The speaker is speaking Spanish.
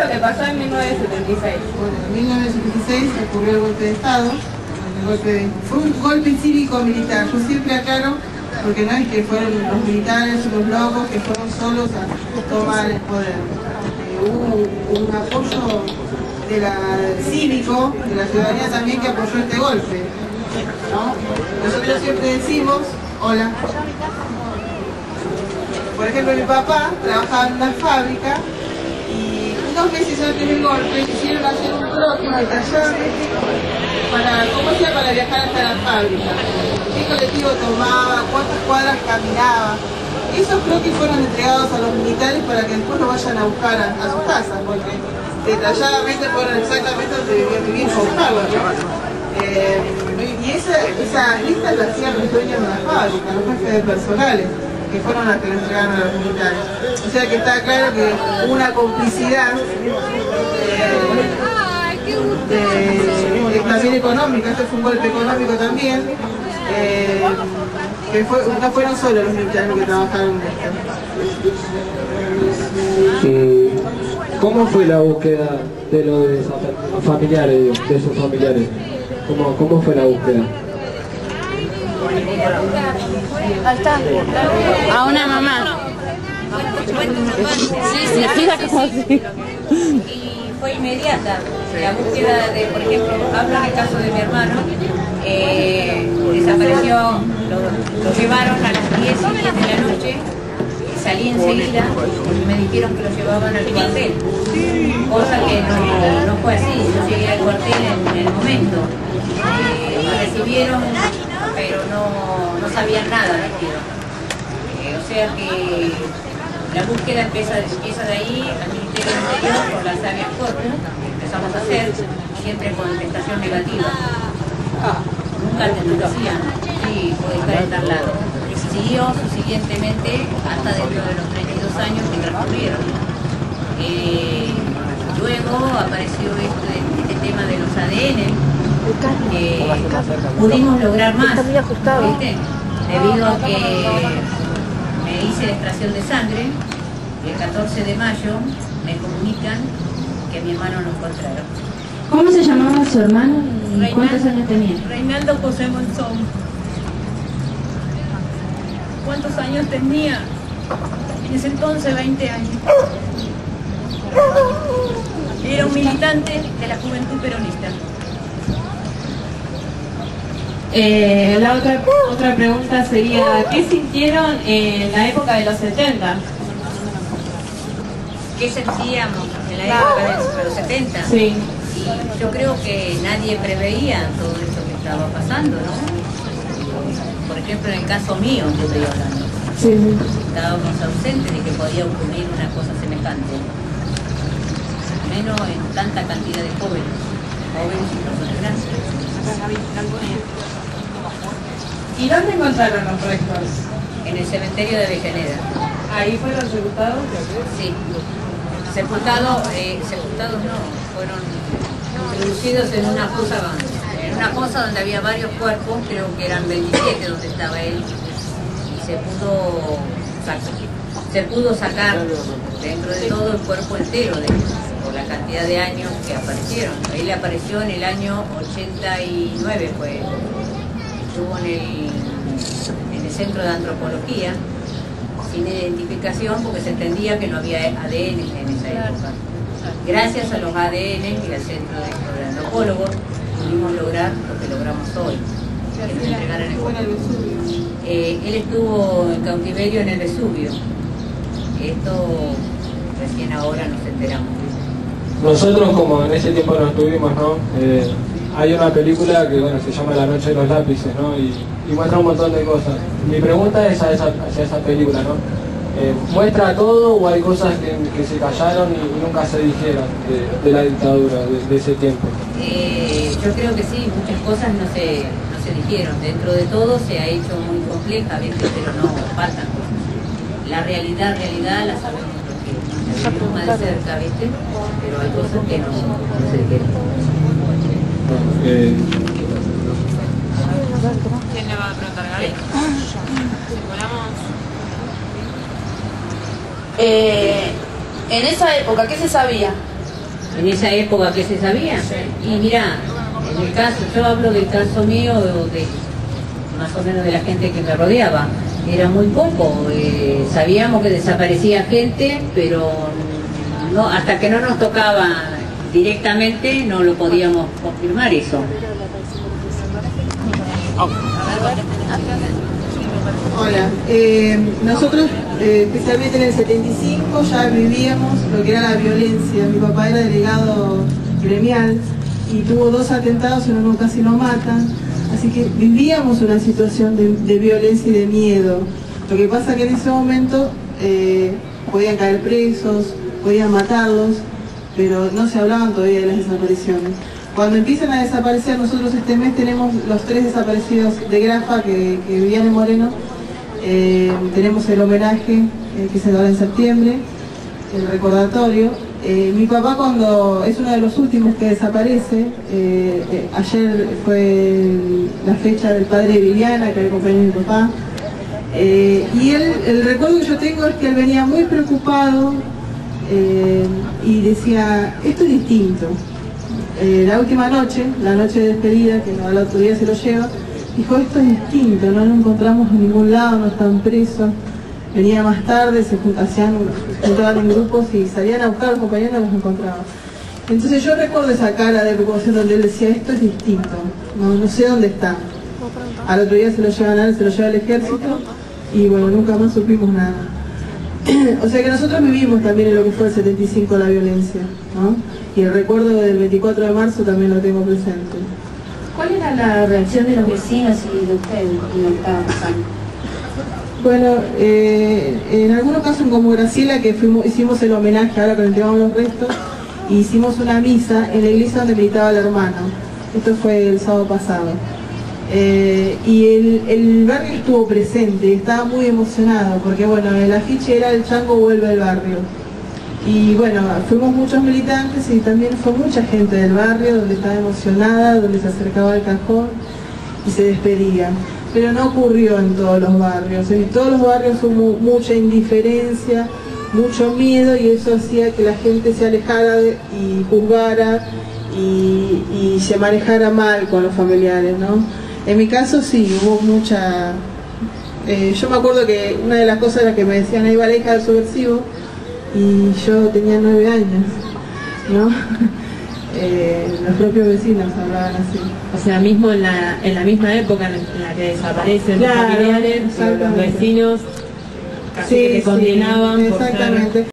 lo que pasó en 1976? Bueno, en 1976 ocurrió el golpe de Estado. Fue un golpe cívico-militar. Yo siempre aclaro, porque no es que fueron los militares o los locos que fueron solos a tomar el poder. Hubo un apoyo cívico de la ciudadanía también que apoyó este golpe, ¿no? Nosotros siempre decimos, hola. Por ejemplo, mi papá trabajaba en una fábrica y 2 meses antes del golpe quisieron hacer un croquis detalladamente para viajar hasta la fábrica. ¿Qué colectivo tomaba? ¿Cuántas cuadras caminaba? Esos croquis fueron entregados a los militares para que después lo vayan a buscar a sus casas, porque detalladamente fueron exactamente donde vivían con Carlos, ¿no? Y esas listas las hacían los dueños de la fábrica, los jefes de personales, que fueron las que le entregaron a los militares. O sea que está claro que hubo una complicidad también económica. Esto fue un golpe económico también, que no fueron solo los militares los que trabajaron en esto. ¿Cómo fue la búsqueda de los familiares, de sus familiares? ¿Cómo fue la búsqueda? Ahí está. A una mamá. Sí, sí. Y fue inmediata. La búsqueda de, por ejemplo, hablo del caso de mi hermano, desapareció, lo llevaron a las 10 y 10 de la noche, salí enseguida y me dijeron que lo llevaban al cuartel, cosa que no fue así. Yo llegué al cuartel en el momento, me recibieron, pero no sabían nada, dijeron. O sea que la búsqueda empieza de ahí, al Ministerio del Interior, por las habeas corpus, empezamos a hacer, siempre con contestación negativa. Nunca te decían, sí, puede estar en tal lado. Siguió subsiguientemente hasta dentro de los 32 años que transcurrieron. Luego apareció este tema de los ADN, pudimos lograr más, ¿viste? Debido a que me hice la extracción de sangre, y el 14 de mayo me comunican que mi hermano lo encontraron. ¿Cómo se llamaba su hermano y cuántos años tenía? Reinaldo José Monzón. ¿Cuántos años tenía? En ese entonces 20 años. Era un militante de la Juventud Peronista. La otra pregunta sería, ¿qué sintieron en la época de los 70? ¿Qué sentíamos en la época de los 70? Sí. Y yo creo que nadie preveía todo esto que estaba pasando, ¿no? Por ejemplo, en el caso mío, yo estoy hablando. Sí. Estábamos ausentes de que podía ocurrir una cosa semejante. Menos en tanta cantidad de jóvenes y personas grandes. ¿Y dónde encontraron los restos? En el cementerio de Avellaneda. ¿Ahí fueron sepultados? Sí. Sepultados no, fueron introducidos en una fosa donde había varios cuerpos, creo que eran 27 donde estaba él, y se pudo sacar dentro de todo el cuerpo entero de él, por la cantidad de años que aparecieron. Él apareció en el año 89, estuvo en el centro de antropología, sin identificación, porque se entendía que no había ADN en esa época. Gracias a los ADN y al centro de antropólogos pudimos lograr lo que logramos hoy, que nos entregaran el cuerpo. Él estuvo en cautiverio en el Vesubio. Esto recién ahora nos enteramos. Nosotros, como en ese tiempo no estuvimos, ¿no? Hay una película que se llama La Noche de los Lápices, ¿no? Y muestra un montón de cosas. Mi pregunta es hacia esa película, ¿no? ¿Muestra todo o hay cosas que se callaron y nunca se dijeron de la dictadura, de ese tiempo? Yo creo que sí, muchas cosas no se dijeron. Dentro de todo se ha hecho muy compleja, ¿viste? Pero no, faltan cosas. La realidad la sabemos porque la vivimos más de cerca, ¿viste? Pero hay cosas que no se dijeron. ¿Quién le va a preguntar, Gaby? En esa época, ¿qué se sabía? en esa época que se sabía. Y mirá, en el caso, yo hablo del caso mío, de más o menos de la gente que me rodeaba, era muy poco. Sabíamos que desaparecía gente, pero no, hasta que no nos tocaba directamente no lo podíamos confirmar eso. Hola, nosotros especialmente en el 75 ya vivíamos lo que era la violencia. Mi papá era delegado gremial y tuvo 2 atentados, en uno casi lo matan, así que vivíamos una situación de violencia y de miedo. Lo que pasa que en ese momento podían caer presos, podían matarlos, pero no se hablaban todavía de las desapariciones. Cuando empiezan a desaparecer, nosotros este mes tenemos los 3 desaparecidos de Grafa que vivían en Moreno. Tenemos el homenaje que se dará en septiembre, el recordatorio. Mi papá, cuando es uno de los últimos que desaparece, ayer fue la fecha del padre de Viviana, que era el compañero de mi papá, y él, el recuerdo que yo tengo es que él venía muy preocupado y decía, esto es distinto. La última noche, la noche de despedida, que al otro día se lo lleva, dijo, esto es distinto, no lo encontramos en ningún lado, no están presos. Venía más tarde, se juntaban en grupos y salían a buscar a los compañeros y los encontraban. Entonces yo recuerdo esa cara de preocupación donde él decía, esto es distinto, no sé dónde está. Al otro día se lo llevan a él, se lo lleva al ejército y bueno, nunca más supimos nada. O sea que nosotros vivimos también en lo que fue el 75 la violencia, ¿no? Y el recuerdo del 24 de marzo también lo tengo presente. ¿Cuál era la reacción de los vecinos y de ustedes en lo que estaba pasando? Bueno, en algunos casos como Graciela, que hicimos el homenaje, ahora que entregamos los restos, y hicimos una misa en la iglesia donde militaba el hermano. Esto fue el sábado pasado. Y el barrio estuvo presente, estaba muy emocionado, porque bueno, el afiche era el Chango vuelve al barrio. Y bueno, fuimos muchos militantes y también fue mucha gente del barrio donde estaba emocionada, donde se acercaba al cajón y se despedía. Pero no ocurrió en todos los barrios. En todos los barrios hubo mucha indiferencia, mucho miedo y eso hacía que la gente se alejara y juzgara y se manejara mal con los familiares, ¿no? En mi caso sí, hubo mucha... yo me acuerdo que una de las cosas era que me decían, ahí va la hija del subversivo, y yo tenía 9 años, ¿no? Los propios vecinos hablaban así. O sea, mismo en la misma época en la que desaparecen los familiares, los vecinos casi que te condenaban por ser... Exactamente.